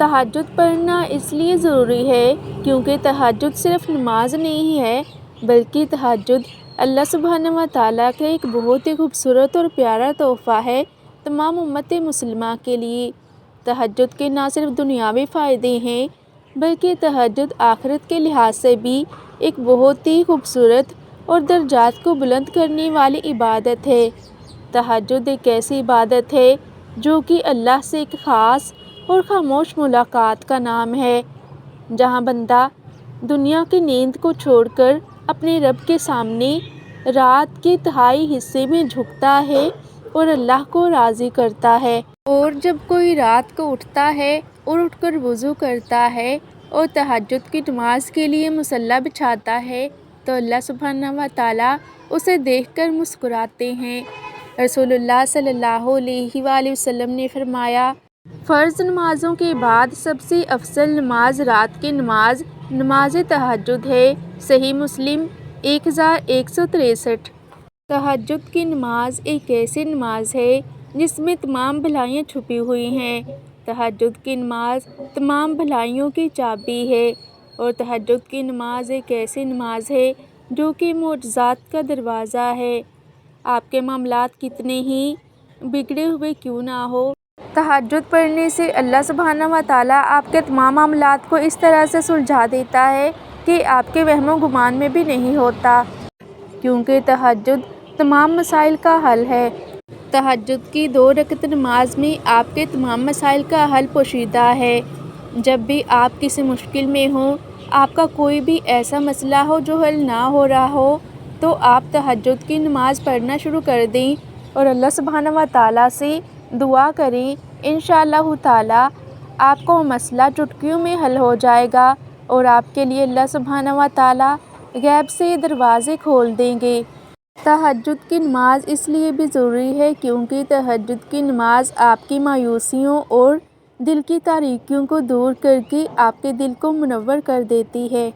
تہجد پڑھنا اس لیے ضروری ہے کیونکہ تہجد صرف نماز نہیں ہے بلکہ تہجد اللہ سبحانہ و تعالیٰ کا ایک بہت ہی خوبصورت اور پیارا تحفہ ہے تمام امت مسلمہ کے لیے۔ تہجد کے نہ صرف دنیاوی فائدے ہیں بلکہ تہجد آخرت کے لحاظ سے بھی ایک بہت ہی خوبصورت اور درجات کو بلند کرنے والی عبادت ہے۔ تہجد ایک ایسی عبادت ہے جو کہ اللہ سے ایک خاص اور خاموش ملاقات کا نام ہے، جہاں بندہ دنیا کی نیند کو چھوڑ کر اپنے رب کے سامنے رات کے تہائی حصے میں جھکتا ہے اور اللہ کو راضی کرتا ہے۔ اور جب کوئی رات کو اٹھتا ہے اور اٹھ کر وضو کرتا ہے اور تہجد کی نماز کے لیے مصلی بچھاتا ہے تو اللہ سبحانہ و تعالیٰ اسے دیکھ کر مسکراتے ہیں۔ رسول اللہ صلی اللہ علیہ وآلہ وسلم نے فرمایا، فرض نمازوں کے بعد سب سے افضل نماز رات کی نماز نماز تہجد ہے۔ صحیح مسلم 1163۔ تہجد کی نماز ایک ایسی نماز ہے جس میں تمام بھلائیاں چھپی ہوئی ہیں۔ تہجد کی نماز تمام بھلائیوں کی چابی ہے اور تہجد کی نماز ایک ایسی نماز ہے جو کہ معجزات کا دروازہ ہے۔ آپ کے معاملات کتنے ہی بگڑے ہوئے کیوں نہ ہو، تہجد پڑھنے سے اللہ سبحانہ و تعالیٰ آپ کے تمام معاملات کو اس طرح سے سلجھا دیتا ہے کہ آپ کے وہم و گمان میں بھی نہیں ہوتا، کیونکہ تہجد تمام مسائل کا حل ہے۔ تہجد کی 2 رکعت نماز میں آپ کے تمام مسائل کا حل پوشیدہ ہے۔ جب بھی آپ کسی مشکل میں ہوں، آپ کا کوئی بھی ایسا مسئلہ ہو جو حل نہ ہو رہا ہو، تو آپ تہجد کی نماز پڑھنا شروع کر دیں اور اللہ سبحانہ و تعالیٰ سے دعا کریں۔ انشاءاللہ تعالیٰ آپ کا وہ مسئلہ چٹکیوں میں حل ہو جائے گا اور آپ کے لیے اللہ سبحانہ و تعالیٰ غیب سے دروازے کھول دیں گے۔ تہجد کی نماز اس لیے بھی ضروری ہے کیونکہ تہجد کی نماز آپ کی مایوسیوں اور دل کی تاریکیوں کو دور کر کے آپ کے دل کو منور کر دیتی ہے۔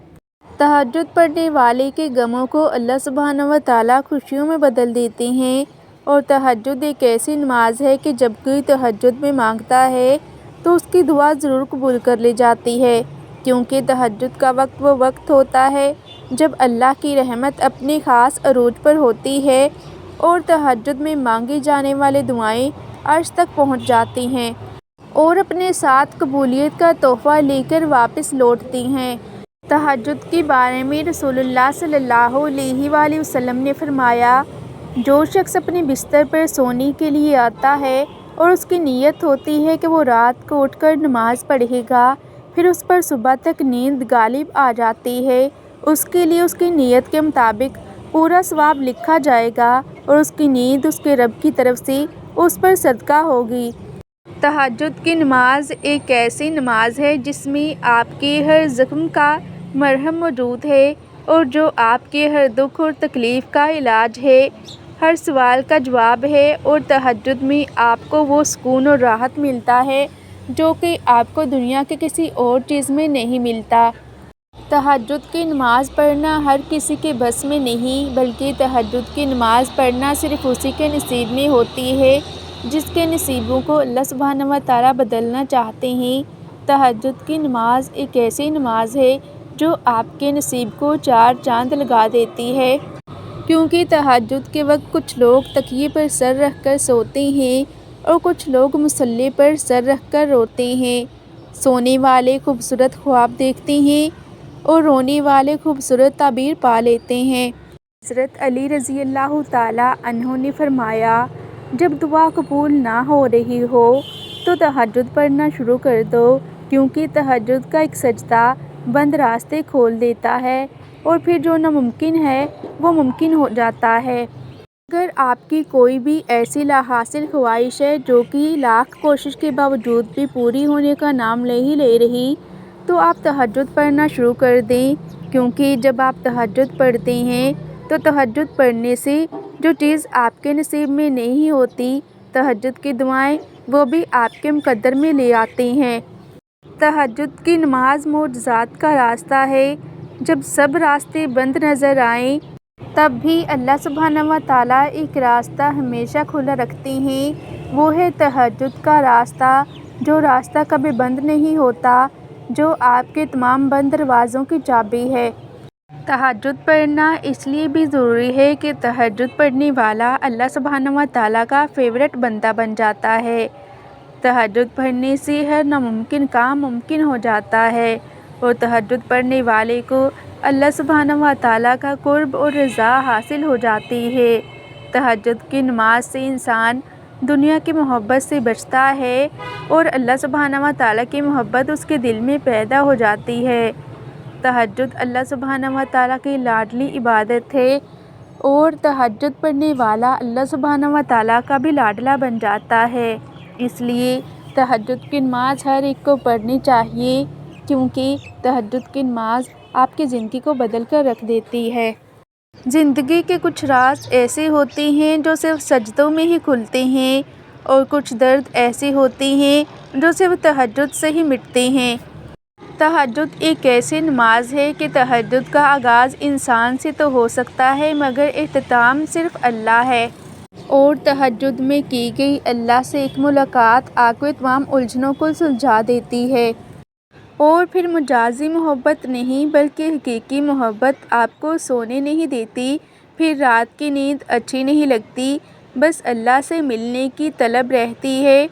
تہجد پڑھنے والے کے غموں کو اللہ سبحانہ و تعالیٰ خوشیوں میں بدل دیتے ہیں۔ اور تہجد ایک ایسی نماز ہے کہ جب کوئی تہجد میں مانگتا ہے تو اس کی دعا ضرور قبول کر لی جاتی ہے، کیونکہ تہجد کا وقت وہ وقت ہوتا ہے جب اللہ کی رحمت اپنے خاص عروج پر ہوتی ہے اور تہجد میں مانگی جانے والی دعائیں عرش تک پہنچ جاتی ہیں اور اپنے ساتھ قبولیت کا تحفہ لے کر واپس لوٹتی ہیں۔ تہجد کے بارے میں رسول اللہ صلی اللہ علیہ وآلہ وسلم نے فرمایا، جو شخص اپنے بستر پر سونے کے لیے آتا ہے اور اس کی نیت ہوتی ہے کہ وہ رات کو اٹھ کر نماز پڑھے گا، پھر اس پر صبح تک نیند غالب آ جاتی ہے، اس کے لیے اس کی نیت کے مطابق پورا ثواب لکھا جائے گا اور اس کی نیند اس کے رب کی طرف سے اس پر صدقہ ہوگی۔ تہجد کی نماز ایک ایسی نماز ہے جس میں آپ کے ہر زخم کا مرہم موجود ہے اور جو آپ کے ہر دکھ اور تکلیف کا علاج ہے، ہر سوال کا جواب ہے، اور تہجد میں آپ کو وہ سکون اور راحت ملتا ہے جو کہ آپ کو دنیا کے کسی اور چیز میں نہیں ملتا۔ تہجد کی نماز پڑھنا ہر کسی کے بس میں نہیں، بلکہ تہجد کی نماز پڑھنا صرف اسی کے نصیب میں ہوتی ہے جس کے نصیبوں کو اللہ سبحانہ و تعالیٰ بدلنا چاہتے ہیں۔ تہجد کی نماز ایک ایسی نماز ہے جو آپ کے نصیب کو 4 چاند لگا دیتی ہے، کیونکہ تہجد کے وقت کچھ لوگ تکیے پر سر رکھ کر سوتے ہیں اور کچھ لوگ مصلی پر سر رکھ کر روتے ہیں۔ سونے والے خوبصورت خواب دیکھتے ہیں اور رونے والے خوبصورت تعبیر پا لیتے ہیں۔ حضرت علی رضی اللہ تعالیٰ عنہ نے فرمایا، جب دعا قبول نہ ہو رہی ہو تو تہجد پڑھنا شروع کر دو، کیونکہ تہجد کا ایک سجدہ بند راستے کھول دیتا ہے اور پھر جو ناممکن ہے وہ ممکن ہو جاتا ہے۔ اگر آپ کی کوئی بھی ایسی لا حاصل خواہش ہے جو کہ لاکھ کوشش کے باوجود بھی پوری ہونے کا نام نہیں لے رہی، تو آپ تہجد پڑھنا شروع کر دیں، کیونکہ جب آپ تہجد پڑھتے ہیں تو تہجد پڑھنے سے جو چیز آپ کے نصیب میں نہیں ہوتی، تہجد کی دعائیں وہ بھی آپ کے مقدر میں لے آتے ہیں۔ تہجد کی نماز معجزات کا راستہ ہے۔ جب سب راستے بند نظر آئیں تب بھی اللہ سبحانہ و تعالیٰ ایک راستہ ہمیشہ کھلا رکھتے ہیں، وہ ہے تہجد کا راستہ۔ جو راستہ کبھی بند نہیں ہوتا، جو آپ کے تمام بند دروازوں کی چابی ہے۔ تہجد پڑھنا اس لیے بھی ضروری ہے کہ تہجد پڑھنے والا اللہ سبحانہ و تعالیٰ کا فیورٹ بندہ بن جاتا ہے۔ تہجد پڑھنے سے ہر ناممکن کام ممکن ہو جاتا ہے، اور تہجد پڑھنے والے کو اللہ سبحانہ و تعالیٰ کا قرب اور رضا حاصل ہو جاتی ہے۔ تہجد کی نماز سے انسان دنیا کی محبت سے بچتا ہے، اور اللہ سبحانہ و تعالیٰ کی محبت اس کے دل میں پیدا ہو جاتی ہے۔ تہجد اللہ سبحانہ و تعالیٰ کی لاڈلی عبادت ہے، اور تہجد پڑھنے والا اللہ سبحانہ و تعالیٰ کا بھی لاڈلا بن جاتا ہے۔ اس لیے تہجد کی نماز ہر ایک کو پڑھنی چاہیے، کیونکہ تہجد کی نماز آپ کی زندگی کو بدل کر رکھ دیتی ہے۔ زندگی کے کچھ راز ایسے ہوتے ہیں جو صرف سجدوں میں ہی کھلتے ہیں، اور کچھ درد ایسے ہوتے ہیں جو صرف تہجد سے ہی مٹتے ہیں۔ تہجد ایک ایسی نماز ہے کہ تہجد کا آغاز انسان سے تو ہو سکتا ہے، مگر اختتام صرف اللہ ہے، اور تہجد میں کی گئی اللہ سے ایک ملاقات آپ کو تمام الجھنوں کو سلجھا دیتی ہے۔ اور پھر مجازی محبت نہیں بلکہ حقیقی محبت آپ کو سونے نہیں دیتی، پھر رات کی نیند اچھی نہیں لگتی، بس اللہ سے ملنے کی طلب رہتی ہے،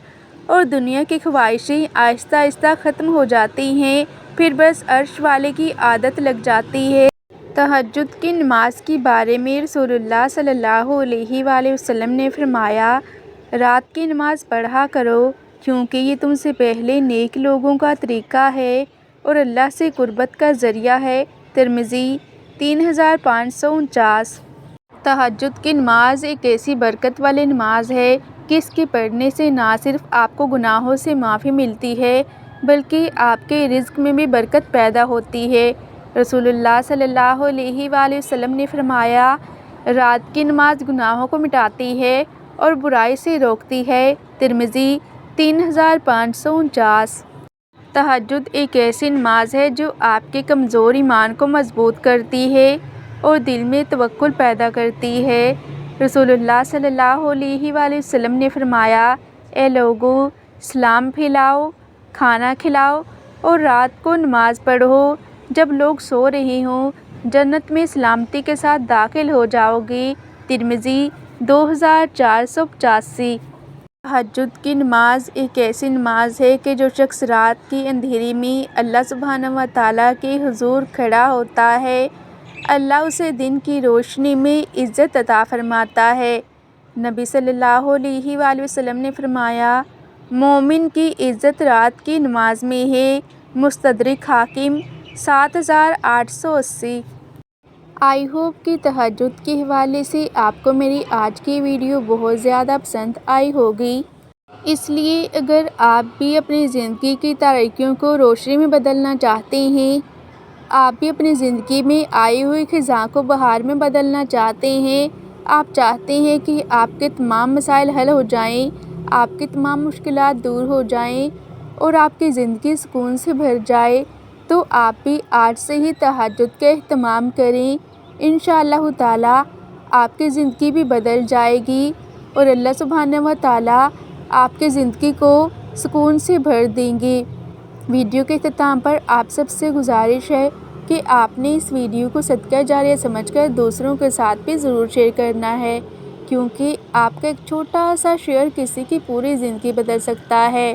اور دنیا کی خواہشیں آہستہ آہستہ ختم ہو جاتی ہیں، پھر بس عرش والے کی عادت لگ جاتی ہے۔ تہجد کی نماز کے بارے میں رسول اللہ صلی اللہ علیہ وآلہ وسلم نے فرمایا، رات کی نماز پڑھا کرو، کیونکہ یہ تم سے پہلے نیک لوگوں کا طریقہ ہے اور اللہ سے قربت کا ذریعہ ہے۔ ترمذی 3549۔ تہجد کی نماز ایک ایسی برکت والی نماز ہے کہ اس کے پڑھنے سے نہ صرف آپ کو گناہوں سے معافی ملتی ہے، بلکہ آپ کے رزق میں بھی برکت پیدا ہوتی ہے۔ رسول اللہ صلی اللہ علیہ وآلہ وسلم نے فرمایا، رات کی نماز گناہوں کو مٹاتی ہے اور برائی سے روکتی ہے۔ ترمذی 3549۔ تہجد ایک ایسی نماز ہے جو آپ کے کمزور ایمان کو مضبوط کرتی ہے اور دل میں توکل پیدا کرتی ہے۔ رسول اللہ صلی اللہ علیہ وآلہ وسلم نے فرمایا، اے لوگو، سلام پھیلاؤ، کھانا کھلاؤ اور رات کو نماز پڑھو۔ جب لوگ سو رہے ہوں، جنت میں سلامتی کے ساتھ داخل ہو جاؤ گے۔ ترمذی 2485۔ تہجد کی نماز ایک ایسی نماز ہے کہ جو شخص رات کی اندھیری میں اللہ سبحانہ و تعالیٰ کے حضور کھڑا ہوتا ہے، اللہ اسے دن کی روشنی میں عزت عطا فرماتا ہے۔ نبی صلی اللہ علیہ وآلہ وسلم نے فرمایا، مومن کی عزت رات کی نماز میں ہے۔ مستدرک حاکم 7880۔ آئی ہوپ کہ تہجد کے حوالے سے آپ کو میری آج کی ویڈیو بہت زیادہ پسند آئی ہوگی۔ اس لیے اگر آپ بھی اپنی زندگی کی تاریکیوں کو روشنی میں بدلنا چاہتے ہیں، آپ بھی اپنی زندگی میں آئی ہوئی خزاں کو بہار میں بدلنا چاہتے ہیں، آپ چاہتے ہیں کہ آپ کے تمام مسائل حل ہو جائیں، آپ کی تمام مشکلات دور ہو جائیں اور آپ کی زندگی سکون سے بھر جائے، تو آپ بھی آج سے ہی تہجد کا اہتمام کریں۔ انشاءاللہ تعالیٰ آپ کی زندگی بھی بدل جائے گی، اور اللہ سبحانہ و تعالیٰ آپ کی زندگی کو سکون سے بھر دیں گے۔ ویڈیو کے اختتام پر آپ سب سے گزارش ہے کہ آپ نے اس ویڈیو کو صدقہ جاریہ سمجھ کر دوسروں کے ساتھ بھی ضرور شیئر کرنا ہے، کیونکہ آپ کا ایک چھوٹا سا شیئر کسی کی پوری زندگی بدل سکتا ہے۔